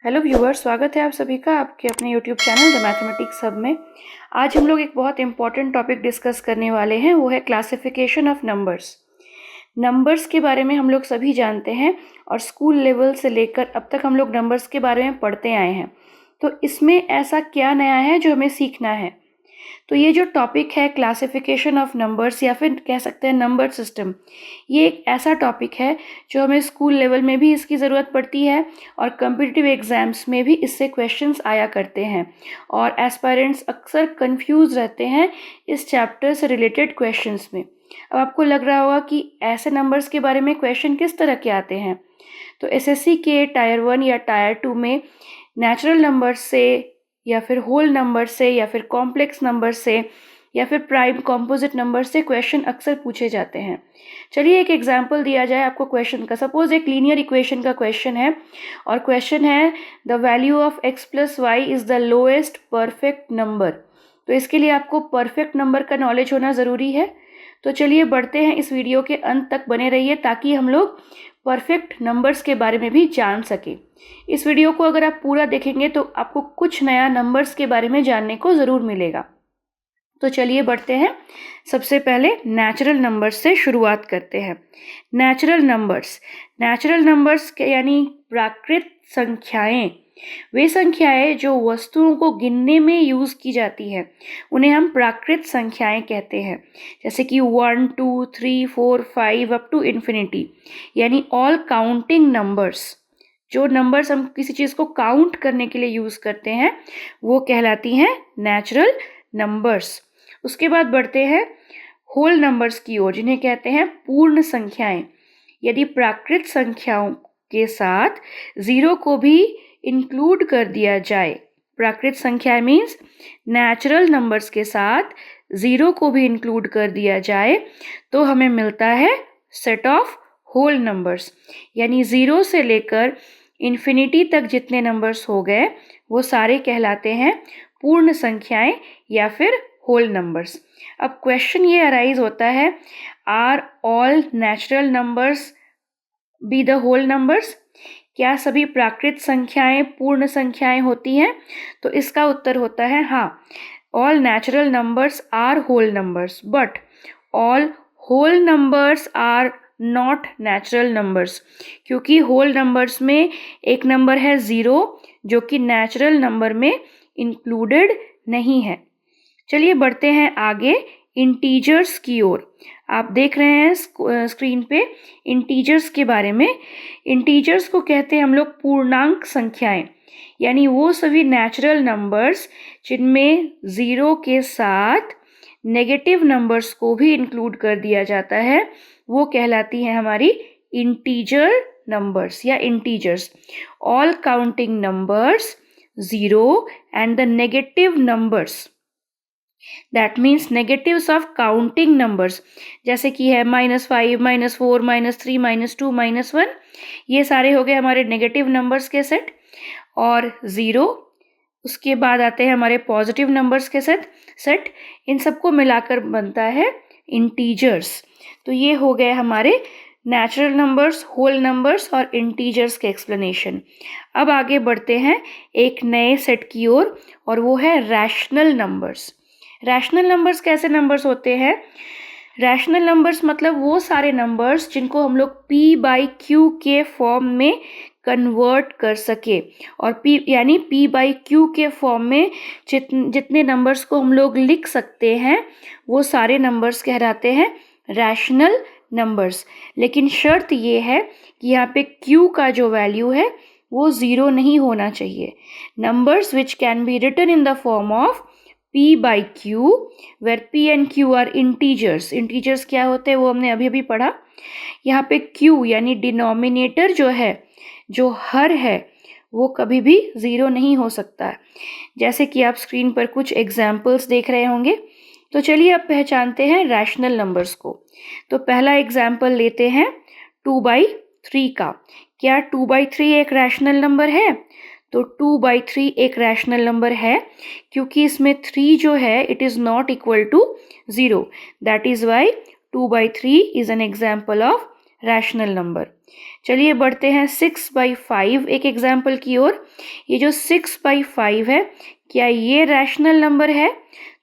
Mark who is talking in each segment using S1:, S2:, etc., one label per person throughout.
S1: Hello viewers, स्वागत है आप सभी का आपके अपने YouTube channel the mathematics hub में। आज हम लोग एक बहुत इंपॉर्टेंट टॉपिक डिस्कस करने वाले हैं, वो है क्लासिफिकेशन ऑफ नंबर्स। नंबर्स के बारे में हम लोग सभी जानते हैं और स्कूल लेवल से लेकर अब तक हम लोग नंबर्स के बारे में पढ़ते आए हैं। तो इसमें ऐसा क्या नया है जो हमें सीखना है? तो ये जो टॉपिक है क्लासिफिकेशन ऑफ नंबर्स या फिर कह सकते हैं नंबर सिस्टम, ये एक ऐसा टॉपिक है जो हमें स्कूल लेवल में भी इसकी ज़रूरत पड़ती है और कम्पिटिटिव एग्ज़ाम्स में भी इससे क्वेश्चंस आया करते हैं और एस्पायरेंट्स अक्सर कंफ्यूज रहते हैं इस चैप्टर से रिलेटेड क्वेश्चंस में। अब आपको लग रहा होगा कि ऐसे नंबर्स के बारे में क्वेश्चन किस तरह के आते हैं। तो एसएससी के टायर 1 या टायर 2 में नेचुरल नंबर से या फिर होल नंबर से या फिर कॉम्प्लेक्स नंबर से या फिर प्राइम कॉम्पोजिट नंबर से क्वेश्चन अक्सर पूछे जाते हैं। चलिए एक एग्जांपल दिया जाए आपको क्वेश्चन का। सपोज एक लीनियर इक्वेशन का क्वेश्चन है और क्वेश्चन है the value of x plus Y is the lowest perfect number. तो इसके लिए आपको परफेक्ट नंबर का नॉलेज होना ज़रूरी है। तो चलिए बढ़ते हैं, इस वीडियो के अंत तक बने रहिए ताकि हम लोग परफेक्ट नंबर्स के बारे में भी जान सके। इस वीडियो को अगर आप पूरा देखेंगे तो आपको कुछ नया नंबर्स के बारे में जानने को ज़रूर मिलेगा। तो चलिए बढ़ते हैं। सबसे पहले नेचुरल नंबर्स से शुरुआत करते हैं। नेचुरल नंबर्स के यानी प्राकृत संख्याएं, वे संख्याएं जो वस्तुओं को गिनने में यूज़ की जाती हैं उन्हें हम प्राकृत संख्याएं कहते हैं। जैसे कि 1 2 3 4 5 अप टू इन्फिनिटी, यानी ऑल काउंटिंग नंबर्स। जो नंबर्स हम किसी चीज़ को काउंट करने के लिए यूज़ करते हैं वो कहलाती हैं नेचुरल नंबर्स। उसके बाद बढ़ते हैं होल नंबर्स की ओर, जिन्हें कहते हैं पूर्ण संख्याएं। यदि प्राकृत संख्याओं के साथ ज़ीरो को भी इंक्लूड कर दिया जाए, प्राकृत संख्या मीन्स नेचुरल नंबर्स के साथ ज़ीरो को भी इंक्लूड कर दिया जाए, तो हमें मिलता है सेट ऑफ होल नंबर्स। यानी ज़ीरो से लेकर इन्फिनिटी तक जितने नंबर्स हो गए वो सारे कहलाते हैं पूर्ण संख्याएं या फिर होल नंबर्स। अब क्वेश्चन ये अराइज होता है, are all natural numbers be the whole numbers? क्या सभी प्राकृत संख्याएं पूर्ण संख्याएं होती हैं? तो इसका उत्तर होता है हाँ, all natural numbers are whole numbers but all whole numbers are not natural numbers. क्योंकि होल नंबर्स में एक नंबर है ज़ीरो जो कि नेचुरल नंबर में इंक्लूडेड नहीं है। चलिए बढ़ते हैं आगे इंटीजर्स की ओर। आप देख रहे हैं स्क्रीन पे इंटीजर्स के बारे में। इंटीजर्स को कहते हैं हम लोग पूर्णांक संख्याएं, यानी वो सभी नेचुरल नंबर्स जिनमें ज़ीरो के साथ नेगेटिव नंबर्स को भी इंक्लूड कर दिया जाता है, वो कहलाती हैं हमारी इंटीजर नंबर्स या integers. All counting numbers zero and the negative numbers, that means negatives of counting numbers, जैसे कि है -5 -4 -3 -2 -1, ये सारे हो गए हमारे नेगेटिव नंबर्स के सेट। और ज़ीरो, उसके बाद आते हैं हमारे पॉजिटिव नंबर्स के सेट। इन सबको मिलाकर बनता है इंटीजर्स। तो ये हो गए हमारे नेचुरल नंबर्स, होल नंबर्स और इंटीजर्स के एक्सप्लेनेशन। अब आगे बढ़ते हैं एक नए सेट की ओर और वो है रैशनल नंबर्स। रैशनल नंबर्स कैसे नंबर्स होते हैं? रैशनल नंबर्स मतलब वो सारे नंबर्स जिनको हम लोग p/q के फॉर्म में कन्वर्ट कर सके। और p यानी p/q के फॉर्म में जितने नंबर्स को हम लोग लिख सकते हैं वो सारे नंबर्स कहलाते हैं रैशनल नंबर्स। लेकिन शर्त ये है कि यहाँ पे q का जो वैल्यू है वो ज़ीरो नहीं होना चाहिए। Numbers which can be written in the form of p/q where p and q are integers। Integers क्या होते हैं वो हमने अभी पढ़ा। यहाँ पे q यानी डिनोमिनेटर जो है, जो हर है, वो कभी भी ज़ीरो नहीं हो सकता। जैसे कि आप स्क्रीन पर कुछ एग्जाम्पल्स देख रहे होंगे। तो चलिए अब पहचानते हैं रैशनल नंबर्स को। तो पहला एग्जाम्पल लेते हैं 2/3 का। क्या 2/3 एक रैशनल नंबर है? तो 2/3 एक रैशनल नंबर है क्योंकि इसमें 3 जो है it is not equal to zero. That is why 2/3 is an example of rational number. चलिए बढ़ते हैं 6/5 एक एग्जाम्पल की ओर। ये जो 6/5 है, क्या ये रैशनल नंबर है?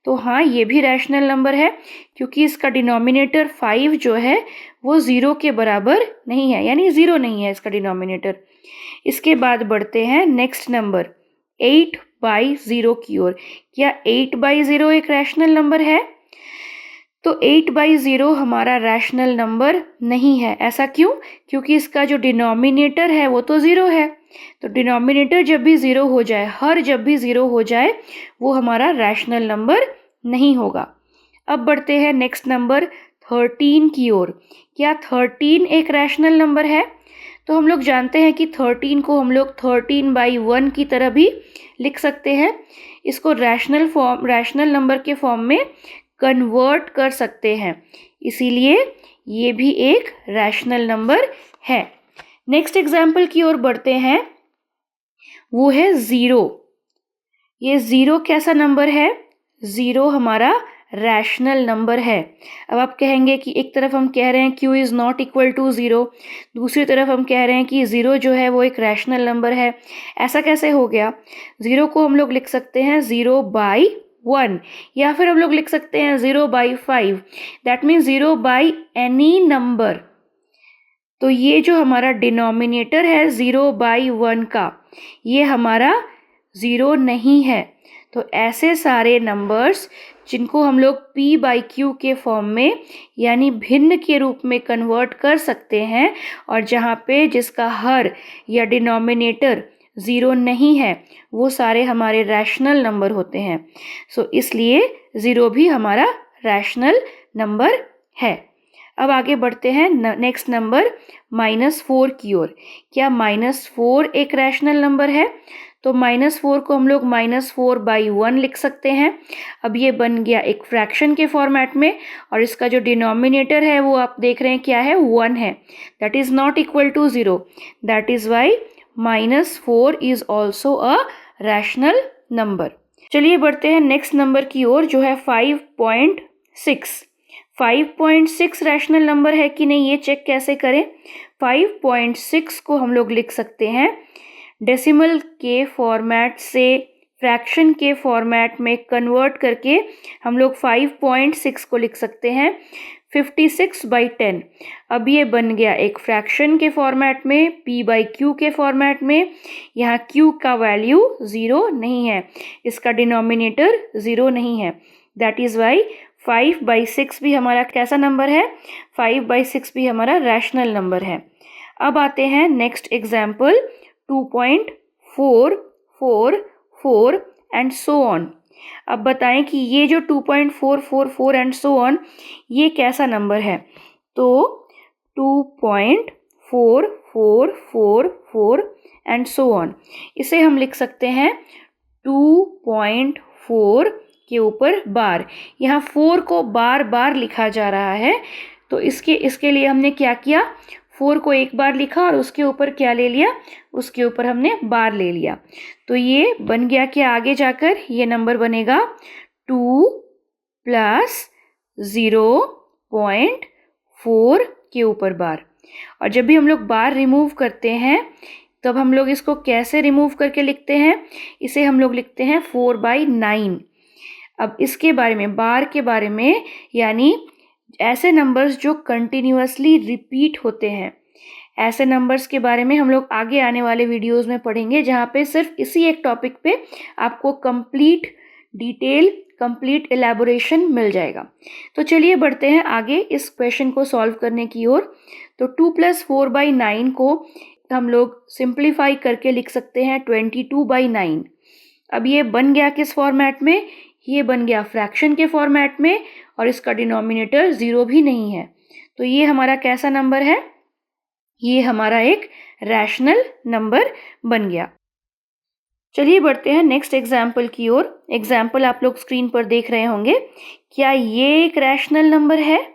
S1: तो हाँ, ये भी रैशनल नंबर है, क्योंकि इसका डिनोमिनेटर 5 जो है वो 0 के बराबर नहीं है, यानी 0 नहीं है इसका डिनोमिनेटर। इसके बाद बढ़ते हैं नेक्स्ट नंबर 8/0 की ओर। क्या 8/0 एक रैशनल नंबर है? तो 8/0 हमारा रैशनल नंबर नहीं है। ऐसा क्यों? क्योंकि इसका जो डिनोमिनेटर है वो तो 0 है। तो डिनोमिनेटर जब भी 0 हो जाए, जब भी 0 हो जाए, वो हमारा रैशनल नंबर नहीं होगा। अब बढ़ते हैं नेक्स्ट नंबर 13 की ओर। क्या 13 एक रैशनल नंबर है? तो हम लोग जानते हैं कि 13 को हम लोग 13/1 की तरह भी लिख सकते हैं। इसको रैशनल नंबर के फॉर्म में कन्वर्ट कर सकते हैं, इसीलिए ये भी एक रैशनल नंबर है। नेक्स्ट एग्जाम्पल की ओर बढ़ते हैं, वो है 0। ये 0 कैसा नंबर है? 0 हमारा रैशनल नंबर है। अब आप कहेंगे कि एक तरफ हम कह रहे हैं q is not equal to 0, दूसरी तरफ हम कह रहे हैं कि 0 जो है वो एक रैशनल नंबर है। ऐसा कैसे हो गया? 0 को हम लोग लिख सकते हैं 0/1, या फिर हम लोग लिख सकते हैं 0/5। That means 0/any number. तो ये जो हमारा डिनोमिनेटर है 0/1 का, ये हमारा 0 नहीं है। तो ऐसे सारे नंबर्स जिनको हम लोग p/q के फॉर्म में, यानी भिन्न के रूप में कन्वर्ट कर सकते हैं, और जहाँ पे जिसका हर या डिनोमिनेटर 0 नहीं है, वो सारे हमारे रैशनल नंबर होते हैं। सो इसलिए 0 भी हमारा रैशनल नंबर है। अब आगे बढ़ते हैं नेक्स्ट नंबर -4 की ओर। क्या -4 एक रैशनल नंबर है? तो -4 को हम लोग -4/1 लिख सकते हैं। अब ये बन गया एक फ्रैक्शन के फॉर्मेट में, और इसका जो डिनोमिनेटर है वो आप देख रहे हैं क्या है? 1 है। That is not equal to 0। That is why -4 is also a rational number. चलिए बढ़ते हैं नेक्स्ट नंबर की ओर, जो है 5.6। 5.6 रैशनल नंबर है कि नहीं, ये चेक कैसे करें? 5.6 को हम लोग लिख सकते हैं डेसिमल के फॉर्मेट से फ्रैक्शन के फॉर्मेट में कन्वर्ट करके। हम लोग 5.6 को लिख सकते हैं 56/10। अब ये बन गया एक फ्रैक्शन के फॉर्मेट में, p/q के फॉर्मेट में। यहाँ q का वैल्यू 0 नहीं है, इसका डिनोमिनेटर 0 नहीं है। दैट इज़ वाई 5/6 भी हमारा कैसा नंबर है? 5/6 भी हमारा रैशनल नंबर है। अब आते हैं next example 2.4, 4, 4 and so on. अब बताएं कि ये जो 2.444 एंड सो ऑन, ये कैसा नंबर है? तो 2.4444 एंड सो ऑन, इसे हम लिख सकते हैं 2.4 के ऊपर बार। यहाँ 4 को बार बार लिखा जा रहा है, तो इसके लिए हमने क्या किया? 4 को एक बार लिखा और उसके ऊपर क्या ले लिया? उसके ऊपर हमने बार ले लिया। तो ये बन गया कि आगे जाकर ये नंबर बनेगा 2 + 0.4 के ऊपर बार। और जब भी हम लोग बार रिमूव करते हैं, तब हम लोग इसको कैसे रिमूव करके लिखते हैं? इसे हम लोग लिखते हैं 4/9। अब इसके बारे में, बार के बारे में, यानी ऐसे नंबर्स जो कंटिन्यूअसली रिपीट होते हैं, ऐसे नंबर्स के बारे में हम लोग आगे आने वाले वीडियोस में पढ़ेंगे, जहाँ पे सिर्फ इसी एक टॉपिक पे आपको कंप्लीट डिटेल, कंप्लीट एलैबोरेशन मिल जाएगा। तो चलिए बढ़ते हैं आगे इस क्वेश्चन को सॉल्व करने की ओर। तो 2 + 4/9 को हम लोग सिंप्लीफाई करके लिख सकते हैं 22/9। अब ये बन गया किस फॉर्मेट में? ये बन गया फ्रैक्शन के फॉर्मेट में, और इसका डिनोमिनेटर 0 भी नहीं है। तो ये हमारा कैसा नंबर है? ये हमारा एक रैशनल नंबर बन गया। चलिए बढ़ते हैं नेक्स्ट एग्जाम्पल की ओर। एग्जाम्पल आप लोग स्क्रीन पर देख रहे होंगे। क्या ये एक रैशनल नंबर है?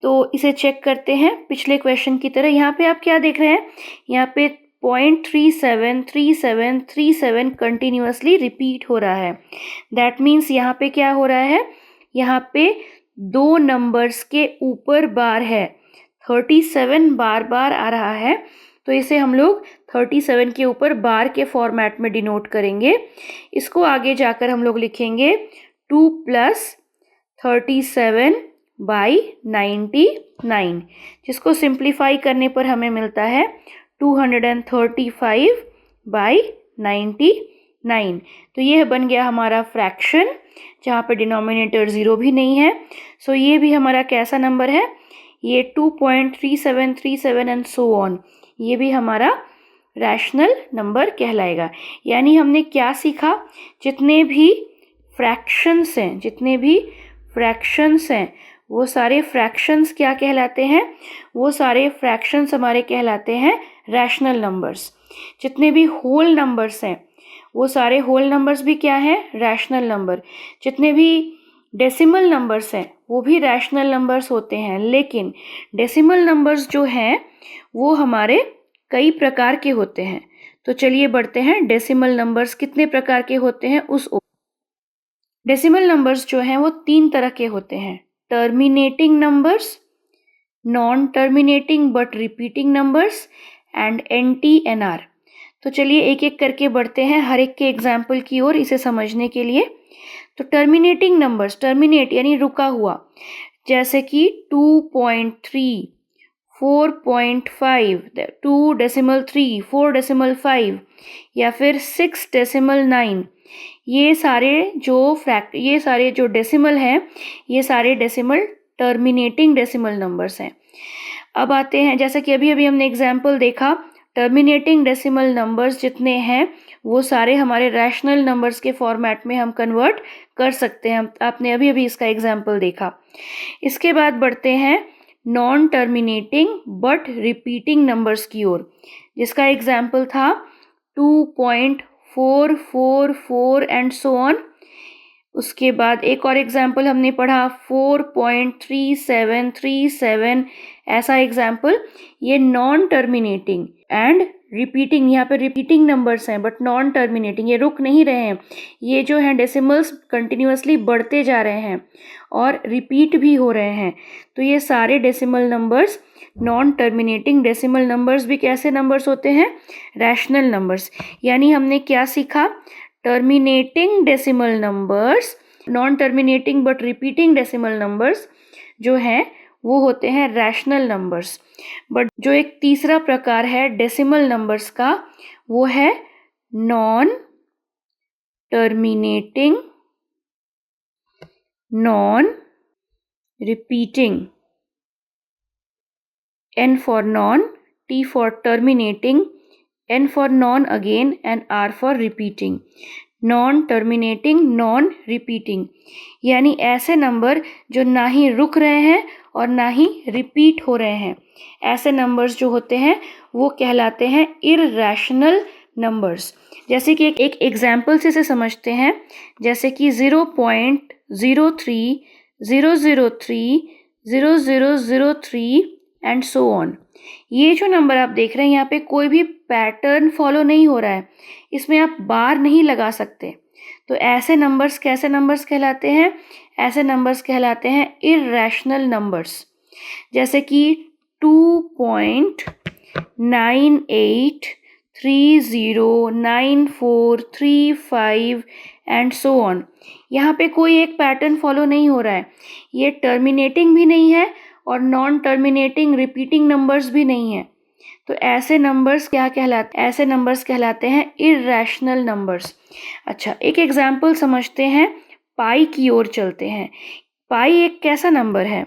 S1: तो इसे चेक करते हैं पिछले क्वेश्चन की तरह। यहाँ पे आप क्या देख रहे हैं? यहाँ पे 0.373737 कंटिन्यूअसली रिपीट हो रहा है। दैट मीन्स यहाँ पे क्या हो रहा है? यहाँ पे 2 नंबर्स के ऊपर बार है। 37 बार बार आ रहा है, तो इसे हम लोग 37 के ऊपर बार के फॉर्मेट में डिनोट करेंगे। इसको आगे जाकर हम लोग लिखेंगे 2 + 37 / 99, जिसको सिंप्लीफाई करने पर हमें मिलता है 235 / 99। तो यह बन गया हमारा फ्रैक्शन, जहाँ पे डिनोमिनेटर 0 भी नहीं है। सो ये भी हमारा कैसा नंबर है, ये 2.3737 एंड सो ऑन, ये भी हमारा रैशनल नंबर कहलाएगा। यानी हमने क्या सीखा, जितने भी फ्रैक्शंस हैं वो सारे फ्रैक्शंस क्या कहलाते हैं, वो सारे फ्रैक्शंस हमारे कहलाते हैं रैशनल नंबर्स। जितने भी होल नंबर्स हैं वो सारे होल नंबर्स भी क्या हैं, रैशनल नंबर। जितने भी डेसिमल नंबर्स हैं वो भी रैशनल नंबर्स होते हैं, लेकिन डेसिमल नंबर्स जो हैं वो हमारे कई प्रकार के होते हैं। तो चलिए बढ़ते हैं, डेसिमल नंबर्स कितने प्रकार के होते हैं उस डेसिमल नंबर्स जो हैं वो 3 तरह के होते हैं, terminating numbers, non terminating but repeating numbers and NTNR। तो चलिए एक एक करके बढ़ते हैं हर एक के एग्जाम्पल की ओर इसे समझने के लिए। तो टर्मिनेटिंग नंबर्स, टर्मिनेट यानी रुका हुआ, जैसे कि 2.3, 4.5, 2.3, 4.5 या फिर 6.9, ये सारे जो डेसिमल हैं ये सारे डेसिमल टर्मिनेटिंग डेसिमल नंबर्स हैं। अब आते हैं, जैसा कि अभी हमने एग्जाम्पल देखा, टर्मिनेटिंग डेसिमल नंबर्स जितने हैं वो सारे हमारे रैशनल नंबर्स के फॉर्मेट में हम कन्वर्ट कर सकते हैं। आपने अभी इसका एग्जाम्पल देखा। इसके बाद बढ़ते हैं non terminating but repeating numbers की ओर, जिसका एग्जाम्पल था 2.444 एंड सो ऑन। उसके बाद एक और एग्जाम्पल हमने पढ़ा 4.3737, ऐसा एग्जाम्पल। ये नॉन टर्मिनेटिंग एंड रिपीटिंग, यहाँ पे रिपीटिंग नंबर्स हैं बट नॉन टर्मिनेटिंग, ये रुक नहीं रहे हैं, ये जो हैं डेसिमल्स कंटिन्यूअसली बढ़ते जा रहे हैं और रिपीट भी हो रहे हैं। तो ये सारे decimal numbers non terminating decimal numbers भी कैसे नंबर्स होते हैं, रैशनल नंबर्स। यानी हमने क्या सीखा, terminating decimal numbers, non terminating but repeating decimal numbers जो हैं वो होते हैं रैशनल नंबर्स। बट जो एक तीसरा प्रकार है डेसिमल नंबर्स का, वो है non terminating, non repeating. N for non, T for terminating, N for non again and R for repeating। Non terminating, non repeating, यानी ऐसे नंबर जो ना ही रुक रहे हैं और ना ही रिपीट हो रहे हैं, ऐसे नंबर्स जो होते हैं वो कहलाते हैं इररैशनल नंबर्स। जैसे कि एक एग्जाम्पल से इसे समझते हैं, जैसे कि 0.03, 003, 0003 एंड सो ऑन। ये जो नंबर आप देख रहे हैं यहाँ पे कोई भी पैटर्न फॉलो नहीं हो रहा है, इसमें आप बार नहीं लगा सकते। तो ऐसे नंबर्स कैसे नंबर्स कहलाते हैं, ऐसे नंबर्स कहलाते हैं इररैशनल नंबर्स। जैसे कि 2.98309435 एंड सो ऑन। यहाँ पे कोई एक पैटर्न फॉलो नहीं हो रहा है, ये टर्मिनेटिंग भी नहीं है और नॉन टर्मिनेटिंग रिपीटिंग नंबर्स भी नहीं है। तो ऐसे नंबर्स क्या कहलाते हैं, ऐसे नंबर्स कहलाते हैं इररैशनल नंबर्स। अच्छा, एक एग्जाम्पल समझते हैं, पाई की ओर चलते हैं। पाई एक कैसा नंबर है,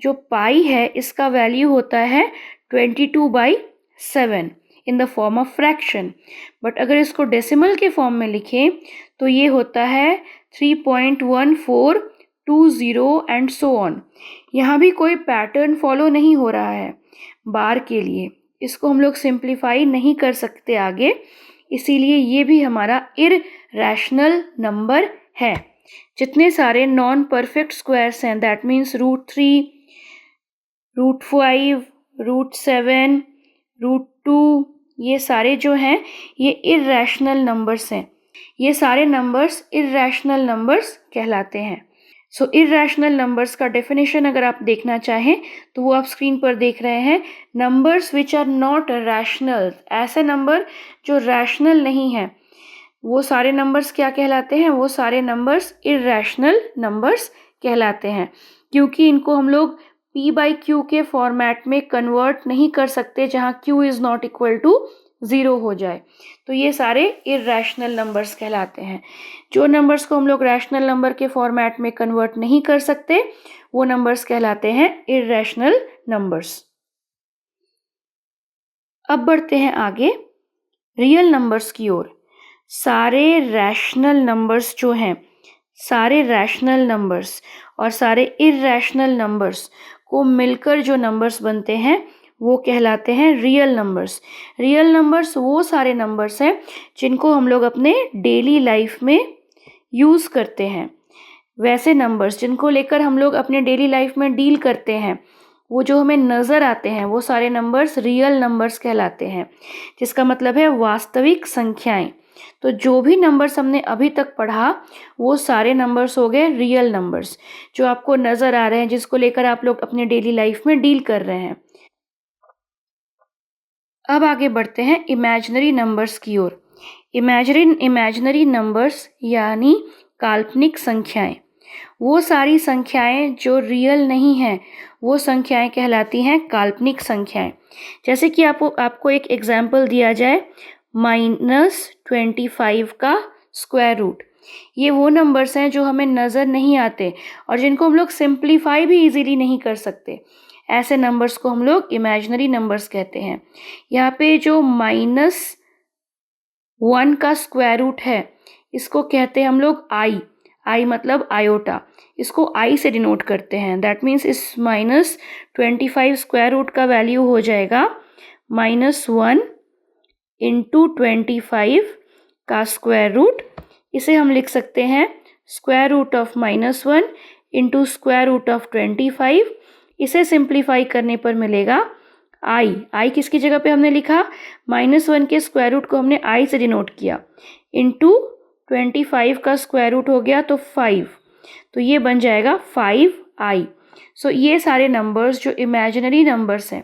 S1: जो पाई है इसका वैल्यू होता है 22/7 इन the form of fraction. But अगर इसको डेसिमल के फॉर्म में लिखें तो ये होता है 3.1420 एंड सो ऑन। यहाँ भी कोई पैटर्न फॉलो नहीं हो रहा है बार के लिए, इसको हम लोग सिंप्लीफाई नहीं कर सकते आगे, इसीलिए ये भी हमारा इररैशनल नंबर है। जितने सारे नॉन परफेक्ट स्क्वायर्स हैं, दैट मीन्स √3, √5, √7, √2, ये सारे जो हैं ये इररैशनल नंबर्स हैं। ये सारे नंबर्स इररैशनल नंबर्स कहलाते हैं। सो इर्रेशनल नंबर्स का डेफिनेशन अगर आप देखना चाहें तो वो आप स्क्रीन पर देख रहे हैं। Numbers which are not rational, ऐसे नंबर जो रैशनल नहीं हैं, वो सारे नंबर्स क्या कहलाते हैं? वो सारे नंबर्स इर्रेशनल नंबर्स कहलाते हैं, क्योंकि इनको हम लोग p/q के फॉर्मेट में कन्वर्ट नहीं कर सकते जहाँ q is not equal to 0 हो जाए। तो ये सारे इर्रेशनल नंबर्स कहलाते हैं। जो नंबर्स को हम लोग रैशनल नंबर के फॉर्मेट में कन्वर्ट नहीं कर सकते वो नंबर्स कहलाते हैं इर्रेशनल नंबर्स। अब बढ़ते हैं आगे रियल नंबर्स की ओर। सारे रैशनल नंबर्स जो हैं, सारे रैशनल नंबर्स और सारे इर्रेशनल नंबर्स को मिलकर जो नंबर्स बनते हैं वो कहलाते हैं रियल नंबर्स। रियल नंबर्स वो सारे नंबर्स हैं जिनको हम लोग अपने डेली लाइफ में यूज़ करते हैं। वैसे नंबर्स जिनको लेकर हम लोग अपने डेली लाइफ में डील करते हैं, वो जो हमें नज़र आते हैं, वो सारे नंबर्स रियल नंबर्स कहलाते हैं, जिसका मतलब है वास्तविक संख्याएं। तो जो भी नंबर्स हमने अभी तक पढ़ा वो सारे नंबर्स हो गए रियल नंबर्स, जो आपको नज़र आ रहे हैं, जिसको लेकर आप लोग अपने डेली लाइफ में डील कर रहे हैं। अब आगे बढ़ते हैं इमेजिनरी नंबर्स की ओर। इमेजिनरी नंबर्स यानी काल्पनिक संख्याएं, वो सारी संख्याएं जो रियल नहीं हैं वो संख्याएं कहलाती हैं काल्पनिक संख्याएं। जैसे कि आपको एक एग्जाम्पल दिया जाए, -25 का स्क्वायर रूट। ये वो नंबर्स हैं जो हमें नज़र नहीं आते और जिनको हम लोग सिंप्लीफाई भी इजीली नहीं कर सकते। ऐसे नंबर्स को हम लोग इमेजिनरी नंबर्स कहते हैं। यहाँ पे जो -1 का स्क्वायर रूट है इसको कहते हैं हम लोग आई मतलब आयोटा, इसको आई से डिनोट करते हैं। दैट मीन्स इस -25 स्क्वायर रूट का वैल्यू हो जाएगा -1 इंटू 25 का स्क्वायर रूट। इसे हम लिख सकते हैं square root of -1 into square root of 25। इसे सिंप्लीफाई करने पर मिलेगा आई किसकी जगह पे हमने लिखा? -1 के स्क्वायर रूट को हमने आई से डिनोट किया, इंटू 25 का स्क्वायर रूट हो गया तो 5, तो ये बन जाएगा 5i। सो ये सारे नंबर्स जो इमेजिनरी नंबर्स हैं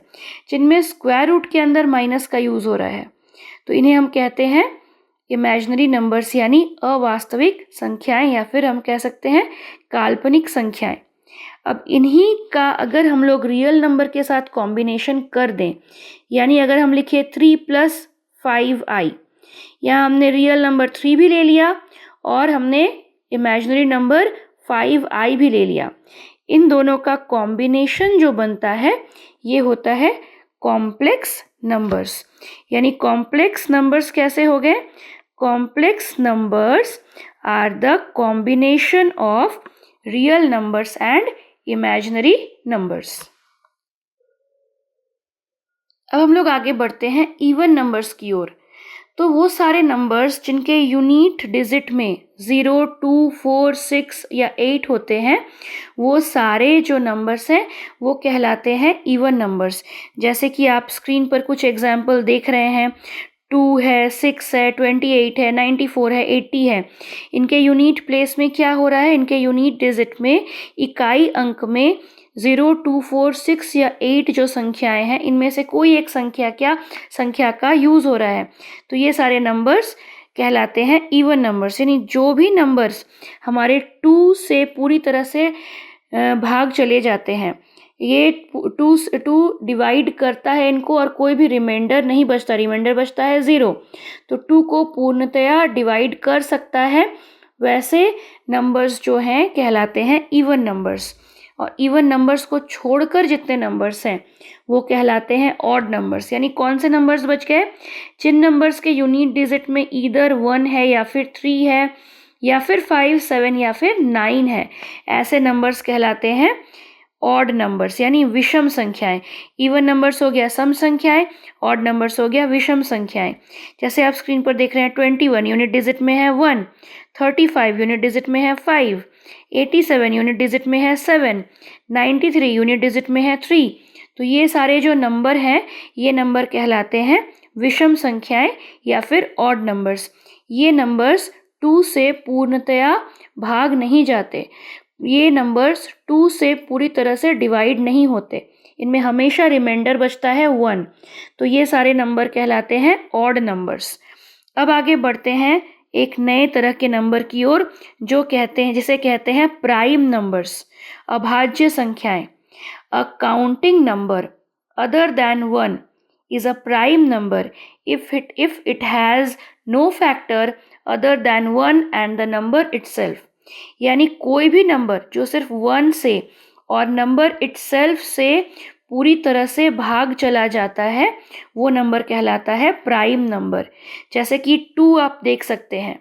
S1: जिनमें स्क्वायर रूट के अंदर माइनस का यूज़ हो रहा है, तो इन्हें हम कहते हैं इमेजिनरी नंबर्स यानी अवास्तविक संख्याएं, या फिर हम कह सकते हैं काल्पनिक संख्याएं। अब इन्हीं का अगर हम लोग रियल नंबर के साथ कॉम्बिनेशन कर दें, यानी अगर हम लिखे 3 + 5i, यहाँ हमने रियल नंबर 3 भी ले लिया और हमने इमेजिनरी नंबर 5i भी ले लिया। इन दोनों का कॉम्बिनेशन जो बनता है ये होता है कॉम्प्लेक्स नंबर्स। यानी कॉम्प्लेक्स नंबर्स कैसे हो गए? Complex numbers are the combination of real numbers and imaginary numbers. अब हम लोग आगे बढ़ते हैं इवन नंबर्स की ओर। तो वो सारे नंबर्स जिनके यूनिट डिजिट में 0, 2, 4, 6 या 8 होते हैं, वो सारे जो नंबर्स हैं वो कहलाते हैं इवन नंबर्स। जैसे कि आप स्क्रीन पर कुछ एग्जाम्पल देख रहे हैं, 2 है, 6 है, 28 है, 94 है, 80 है। इनके यूनिट प्लेस में क्या हो रहा है? इनके यूनिट डिजिट में इकाई अंक में 0, 2, 4, 6 या 8 जो संख्याएं हैं, इनमें से कोई एक संख्या का यूज़ हो रहा है, तो ये सारे नंबर्स कहलाते हैं इवन नंबर्स। यानी जो भी नंबर्स हमारे 2 से पूरी तरह से भाग चले जाते हैं, ये 2 डिवाइड करता है इनको और कोई भी रिमाइंडर नहीं बचता, रिमाइंडर बचता है 0, तो 2 को पूर्णतया डिवाइड कर सकता है, वैसे नंबर्स जो हैं कहलाते हैं इवन नंबर्स। और इवन नंबर्स को छोड़कर जितने नंबर्स हैं वो कहलाते हैं ऑड नंबर्स। यानी कौन से नंबर्स बच गए? जिन नंबर्स के यूनिट डिजिट में ईदर 1 है या फिर 3 है या फिर 5, 7 या फिर 9 है, ऐसे नंबर्स कहलाते हैं ऑड नंबर्स यानी विषम संख्याएं। इवन नंबर्स हो गया सम संख्याएं, ऑड नंबर्स हो गया विषम संख्याएं। जैसे आप स्क्रीन पर देख रहे हैं, 21 यूनिट डिजिट में है 1, 35 यूनिट डिजिट में है 5, 87 यूनिट डिजिट में है 7, 93 यूनिट डिजिट में है 3। तो ये सारे जो नंबर हैं ये नंबर कहलाते हैं विषम संख्याएं या फिर ऑड नंबर्स। ये नंबर्स 2 से पूर्णतया भाग नहीं जाते, ये नंबर्स 2 से पूरी तरह से डिवाइड नहीं होते, इनमें हमेशा रिमाइंडर बचता है 1। तो ये सारे नंबर कहलाते हैं ऑड नंबर्स। अब आगे बढ़ते हैं एक नए तरह के नंबर की ओर, जिसे कहते हैं प्राइम नंबर्स, अभाज्य संख्याएं। A counting number other than 1 is a prime number if it has no factor other than 1 and the number itself। यानी कोई भी नंबर जो सिर्फ 1 से और नंबर itself से पूरी तरह से भाग चला जाता है, वो नंबर कहलाता है प्राइम नंबर। जैसे कि 2 आप देख सकते हैं,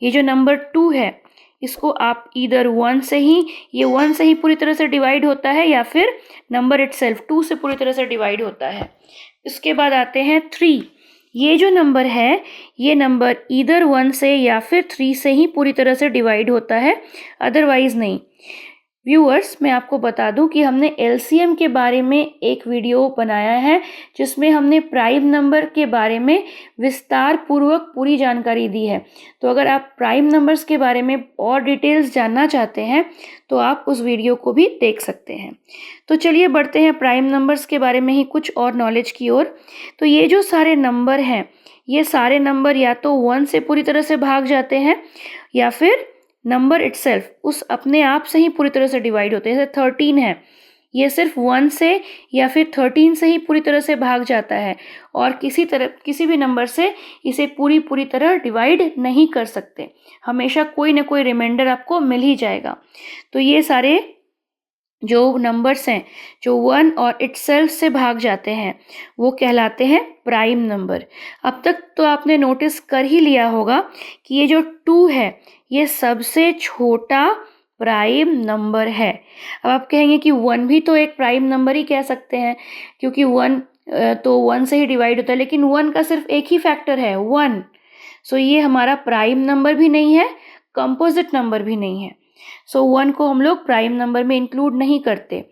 S1: ये जो नंबर 2 है, इसको आप इधर 1 से ही पूरी तरह से डिवाइड होता है, या फिर नंबर इटसेल्फ 2 से पूरी तरह से डिवाइड होता है। इसके बाद आते हैं 3। ये जो नंबर है, ये नंबर इधर 1 से या फिर 3 से ही पूरी तरह से डिवाइड होता है, अदरवाइज नहीं। व्यूअर्स, मैं आपको बता दूं कि हमने एलसीएम के बारे में एक वीडियो बनाया है, जिसमें हमने प्राइम नंबर के बारे में विस्तार पूर्वक पूरी जानकारी दी है। तो अगर आप प्राइम नंबर्स के बारे में और डिटेल्स जानना चाहते हैं तो आप उस वीडियो को भी देख सकते हैं। तो चलिए बढ़ते हैं प्राइम नंबर्स के बारे में ही कुछ और नॉलेज की ओर। तो ये जो सारे नंबर हैं, ये सारे नंबर या तो 1 से पूरी तरह से भाग जाते हैं, या फिर नंबर इटसेल्फ उस अपने आप से ही पूरी तरह से डिवाइड होते हैं। जैसे 13 है, ये सिर्फ 1 से या फिर 13 से ही पूरी तरह से भाग जाता है, और किसी भी नंबर से इसे पूरी तरह डिवाइड नहीं कर सकते, हमेशा कोई ना कोई रिमाइंडर आपको मिल ही जाएगा। तो ये सारे जो नंबर्स हैं जो 1 और इटसेल्फ से भाग जाते हैं, वो कहलाते हैं प्राइम नंबर। अब तक तो आपने नोटिस कर ही लिया होगा कि ये जो 2 है, ये सबसे छोटा प्राइम नंबर है। अब आप कहेंगे कि 1 भी तो एक प्राइम नंबर ही कह सकते हैं, क्योंकि 1 तो 1 से ही डिवाइड होता है, लेकिन 1 का सिर्फ एक ही फैक्टर है 1। सो ये हमारा प्राइम नंबर भी नहीं है, कंपोजिट नंबर भी नहीं है। सो 1 को हम लोग प्राइम नंबर में इंक्लूड नहीं करते।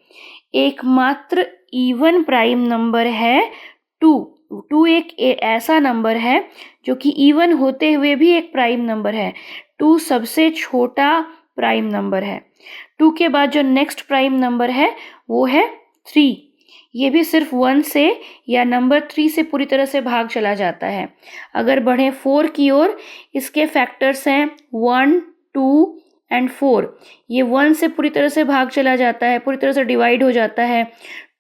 S1: एकमात्र इवन प्राइम नंबर है 2। 2 एक ऐसा नंबर है जो कि इवन होते हुए भी एक प्राइम नंबर है। 2 सबसे छोटा प्राइम नंबर है। 2 के बाद जो नेक्स्ट प्राइम नंबर है वो है 3। ये भी सिर्फ 1 से या नंबर 3 से पूरी तरह से भाग चला जाता है। अगर बढ़ें 4 की ओर, इसके फैक्टर्स हैं 1, 2 एंड 4। ये 1 से पूरी तरह से भाग चला जाता है, पूरी तरह से डिवाइड हो जाता है,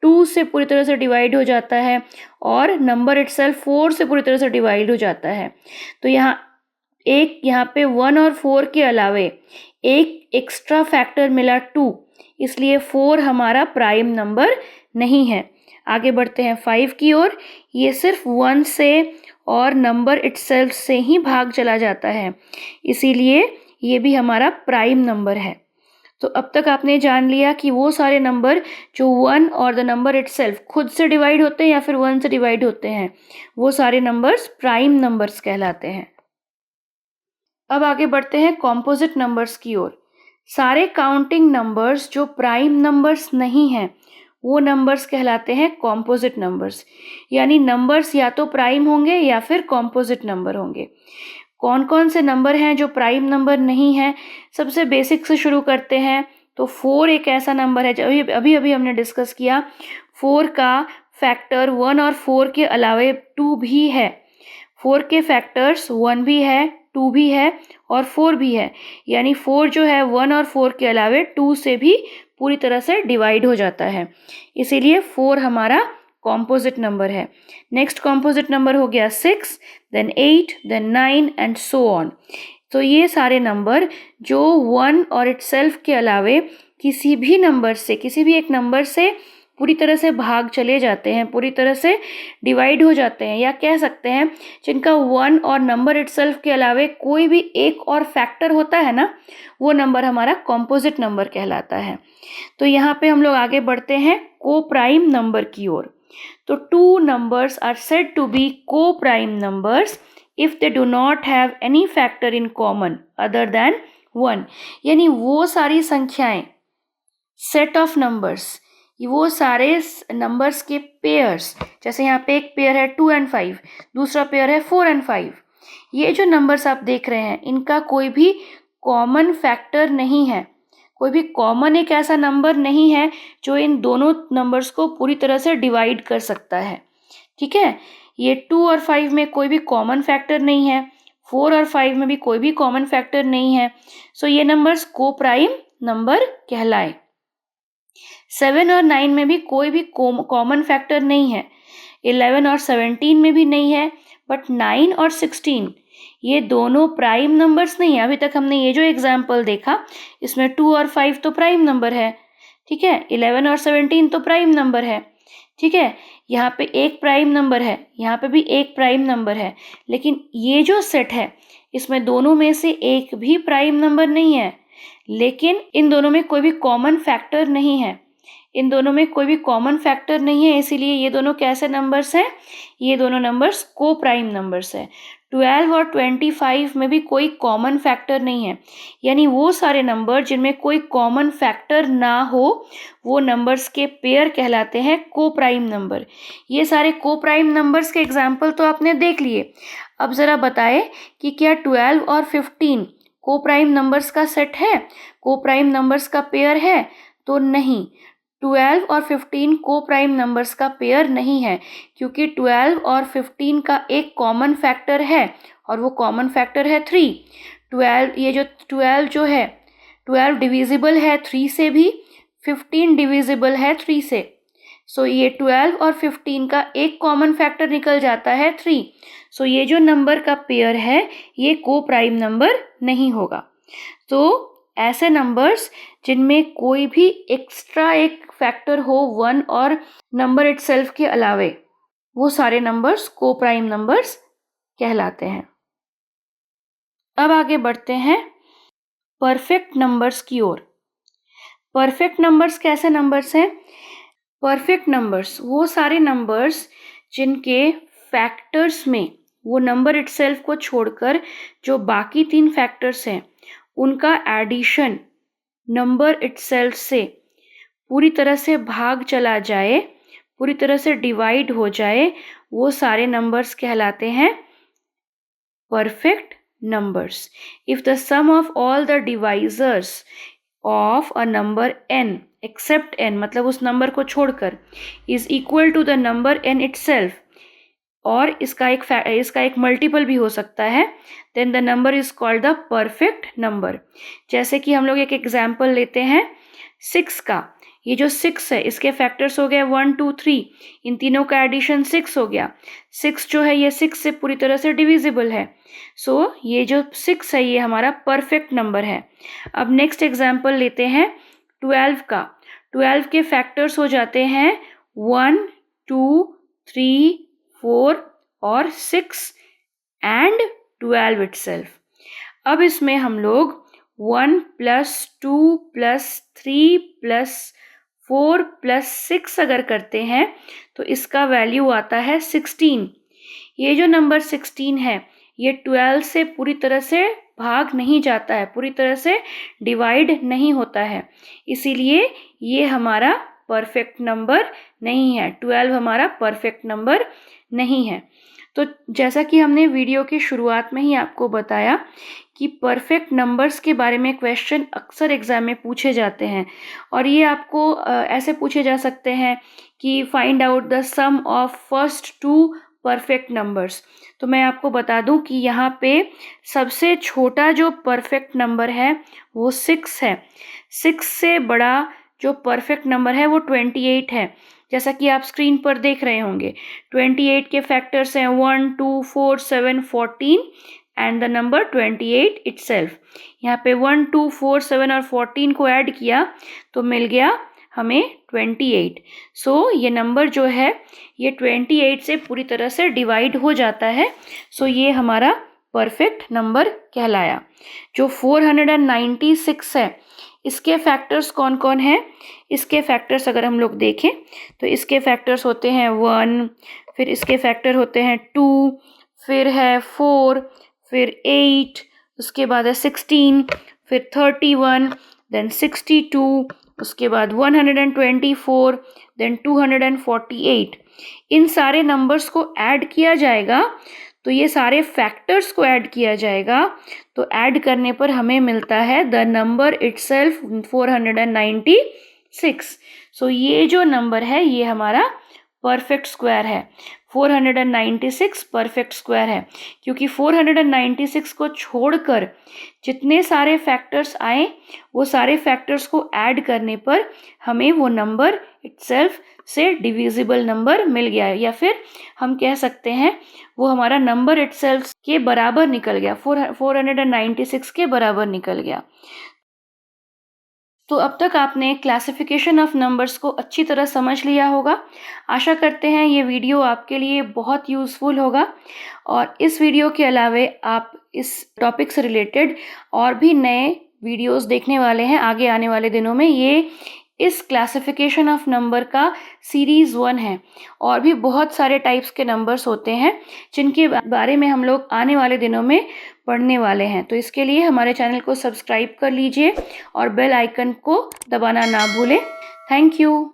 S1: 2 से पूरी तरह से डिवाइड हो जाता है, और नंबर इटसेल्फ 4 से पूरी तरह से डिवाइड हो जाता है। तो यहाँ पे 1 और 4 के अलावे एक एक्स्ट्रा फैक्टर मिला 2, इसलिए 4 हमारा प्राइम नंबर नहीं है। आगे बढ़ते हैं 5 की ओर। ये सिर्फ 1 से और नंबर इटसेल्फ से ही भाग चला जाता है, इसीलिए ये भी हमारा प्राइम नंबर है। तो अब तक आपने जान लिया कि वो सारे नंबर जो 1 और द नंबर इटसेल्फ खुद से डिवाइड होते हैं या फिर 1 से डिवाइड होते हैं, वो सारे नंबर्स प्राइम नंबर्स कहलाते हैं। अब आगे बढ़ते हैं कॉम्पोजिट नंबर्स की ओर। सारे काउंटिंग नंबर्स जो प्राइम नंबर्स नहीं हैं, वो नंबर्स कहलाते हैं कॉम्पोजिट नंबर्स। यानी नंबर्स या तो प्राइम होंगे या फिर कॉम्पोजिट नंबर होंगे। कौन कौन से नंबर हैं जो प्राइम नंबर नहीं हैं? सबसे बेसिक से शुरू करते हैं। तो 4 एक ऐसा नंबर है, जो अभी हमने डिस्कस किया, 4 का फैक्टर 1 और 4 के अलावे 2 भी है। 4 के फैक्टर्स 1 भी है, 2 भी है और 4 भी है। यानी 4 जो है 1 और 4 के अलावे 2 से भी पूरी तरह से डिवाइड हो जाता है, इसीलिए 4 हमारा कॉम्पोजिट नंबर है। नेक्स्ट कॉम्पोजिट नंबर हो गया 6, then 8, then 9 and so on. तो ये सारे नंबर जो 1 और इटसेल्फ के अलावे किसी भी एक नंबर से पूरी तरह से भाग चले जाते हैं, पूरी तरह से डिवाइड हो जाते हैं, या कह सकते हैं जिनका 1 और नंबर इटसेल्फ के अलावे कोई भी एक और फैक्टर होता है ना, वो नंबर हमारा कॉम्पोजिट नंबर कहलाता है। तो यहाँ पे हम लोग आगे बढ़ते हैं को प्राइम नंबर की ओर। तो 2 numbers are said to be co-prime numbers if they do not have any factor in common other than 1। यानी वो सारी संख्याएं, सेट ऑफ नंबर्स, वो सारे नंबर्स के पेयर्स, जैसे यहाँ पे एक पेयर है 2 and 5, दूसरा पेयर है 4 and 5। ये जो नंबर्स आप देख रहे हैं, इनका कोई भी कॉमन फैक्टर नहीं है, कोई भी कॉमन एक ऐसा नंबर नहीं है जो इन दोनों नंबर्स को पूरी तरह से डिवाइड कर सकता है। ठीक है, ये 2 और 5 में कोई भी कॉमन फैक्टर नहीं है, 4 और 5 में भी कोई भी कॉमन फैक्टर नहीं है, सो ये नंबर्स को प्राइम नंबर कहलाए। 7 और 9 में भी कोई भी कॉमन फैक्टर नहीं है, 11 और 17 में भी नहीं है, बट 9 और 16 ये दोनों प्राइम नंबर्स नहीं है। अभी तक हमने ये जो एग्जाम्पल देखा इसमें 2 और 5 तो प्राइम नंबर है, ठीक है, 11 और 17 तो प्राइम नंबर है, ठीक है, यहाँ पे एक प्राइम नंबर है, यहाँ पे भी एक प्राइम नंबर है, लेकिन ये जो सेट है इसमें दोनों में से एक भी प्राइम नंबर नहीं है, लेकिन इन दोनों में कोई भी कॉमन फैक्टर नहीं है, इन दोनों में कोई भी कॉमन फैक्टर नहीं है, इसीलिए ये दोनों कैसे नंबर्स हैं, ये दोनों नंबर्स को प्राइम नंबर्स है। 12 और 25 में भी कोई कॉमन फैक्टर नहीं है, यानी वो सारे नंबर जिनमें कोई कॉमन फैक्टर ना हो वो नंबर्स के पेयर कहलाते हैं को प्राइम नंबर। ये सारे को प्राइम नंबर्स के एग्जाम्पल तो आपने देख लिए। अब ज़रा बताए कि क्या 12 और 15 को प्राइम नंबर्स का सेट है, को प्राइम नंबर्स का पेयर है? तो नहीं, 12 और 15 को प्राइम नंबर्स का पेयर नहीं है, क्योंकि 12 और 15 का एक कॉमन फैक्टर है और वो कॉमन फैक्टर है 3। 12 ये जो 12 जो है 12 डिविजिबल है 3 से भी, 15 डिविजिबल है 3 से, सो ये 12 और 15 का एक कॉमन फैक्टर निकल जाता है 3। सो ये जो नंबर का पेयर है ये को प्राइम नंबर नहीं होगा। तो ऐसे नंबर्स जिनमें कोई भी एक्स्ट्रा एक फैक्टर हो 1 और नंबर इटसेल्फ के अलावे, वो सारे नंबर्स को प्राइम नंबर्स कहलाते हैं। अब आगे बढ़ते हैं परफेक्ट नंबर्स की ओर। परफेक्ट नंबर्स कैसे नंबर्स हैं? परफेक्ट नंबर्स वो सारे नंबर्स जिनके फैक्टर्स में वो नंबर इटसेल्फ को छोड़कर जो बाकी 3 फैक्टर्स हैं उनका एडिशन नंबर इटसेल्फ से पूरी तरह से भाग चला जाए, पूरी तरह से डिवाइड हो जाए, वो सारे नंबर्स कहलाते हैं perfect numbers. If the sum of all the divisors of a number n except n, मतलब उस नंबर को छोड़कर, is equal to the number n itself, और इसका एक मल्टीपल भी हो सकता है, then the number is called the perfect number. जैसे कि हम लोग एक एग्जाम्पल लेते हैं 6 का। ये जो 6 है इसके फैक्टर्स हो गए 1 2 3, इन तीनों का एडिशन 6 हो गया। 6 जो है ये 6 से पूरी तरह से डिविजिबल है, सो ये जो 6 है ये हमारा परफेक्ट नंबर है। अब नेक्स्ट एग्जाम्पल लेते हैं 12 का। 12 के फैक्टर्स हो जाते हैं 1 2 3 4 और 6 एंड 12 इटसेल्फ। अब इसमें हम लोग 1 + 2 + 3 + 4 + 6 अगर करते हैं तो इसका वैल्यू आता है 16। ये जो नंबर 16 है ये 12 से पूरी तरह से भाग नहीं जाता है, पूरी तरह से डिवाइड नहीं होता है, इसीलिए ये हमारा परफेक्ट नंबर नहीं है। 12 हमारा परफेक्ट नंबर नहीं है। तो जैसा कि हमने वीडियो की शुरुआत में ही आपको बताया कि परफेक्ट नंबर्स के बारे में क्वेश्चन अक्सर एग्जाम में पूछे जाते हैं, और ये आपको ऐसे पूछे जा सकते हैं कि find out the sum of first 2 perfect numbers. तो मैं आपको बता दूं कि यहाँ पे सबसे छोटा जो परफेक्ट नंबर है वो 6 है। 6 से बड़ा जो परफेक्ट नंबर है वो 28 है, जैसा कि आप स्क्रीन पर देख रहे होंगे। 28 के फैक्टर्स हैं 1 2 4 7 14 एंड द नंबर 28 इटसेल्फ। यहाँ पे 1 2 4 7 और 14 को ऐड किया तो मिल गया हमें 28। सो ये नंबर जो है ये 28 से पूरी तरह से डिवाइड हो जाता है, सो ये हमारा परफेक्ट नंबर कहलाया। जो 496 है इसके फैक्टर्स कौन कौन हैं? इसके फैक्टर्स अगर हम लोग देखें तो इसके फैक्टर्स होते हैं 1, फिर इसके फैक्टर होते हैं 2, फिर है 4, फिर 8, उसके बाद है 16, फिर 31, देन 62, उसके बाद 124, देन 248। इन सारे नंबर्स को ऐड किया जाएगा तो ये सारे फैक्टर्स को ऐड किया जाएगा, तो ऐड करने पर हमें मिलता है द नंबर इटसेल्फ 496। सो ये जो नंबर है ये हमारा परफेक्ट स्क्वायर है। 496 परफेक्ट स्क्वायर है, क्योंकि 496 को छोड़कर जितने सारे फैक्टर्स आए वो सारे फैक्टर्स को ऐड करने पर हमें वो नंबर इटसेल्फ से डिविजिबल नंबर मिल गया है, या फिर हम कह सकते हैं वो हमारा नंबर इटसेल्फ के बराबर निकल गया, 496 के बराबर निकल गया। तो अब तक आपने क्लासिफिकेशन ऑफ नंबर्स को अच्छी तरह समझ लिया होगा। आशा करते हैं ये वीडियो आपके लिए बहुत यूज़फुल होगा, और इस वीडियो के अलावे आप इस टॉपिक से रिलेटेड और भी नए वीडियोस देखने वाले हैं आगे आने वाले दिनों में। ये इस क्लासिफिकेशन ऑफ नंबर का सीरीज़ 1 है, और भी बहुत सारे टाइप्स के नंबर्स होते हैं जिनके बारे में हम लोग आने वाले दिनों में पढ़ने वाले हैं। तो इसके लिए हमारे चैनल को सब्सक्राइब कर लीजिए और बेल आइकन को दबाना ना भूलें। Thank you.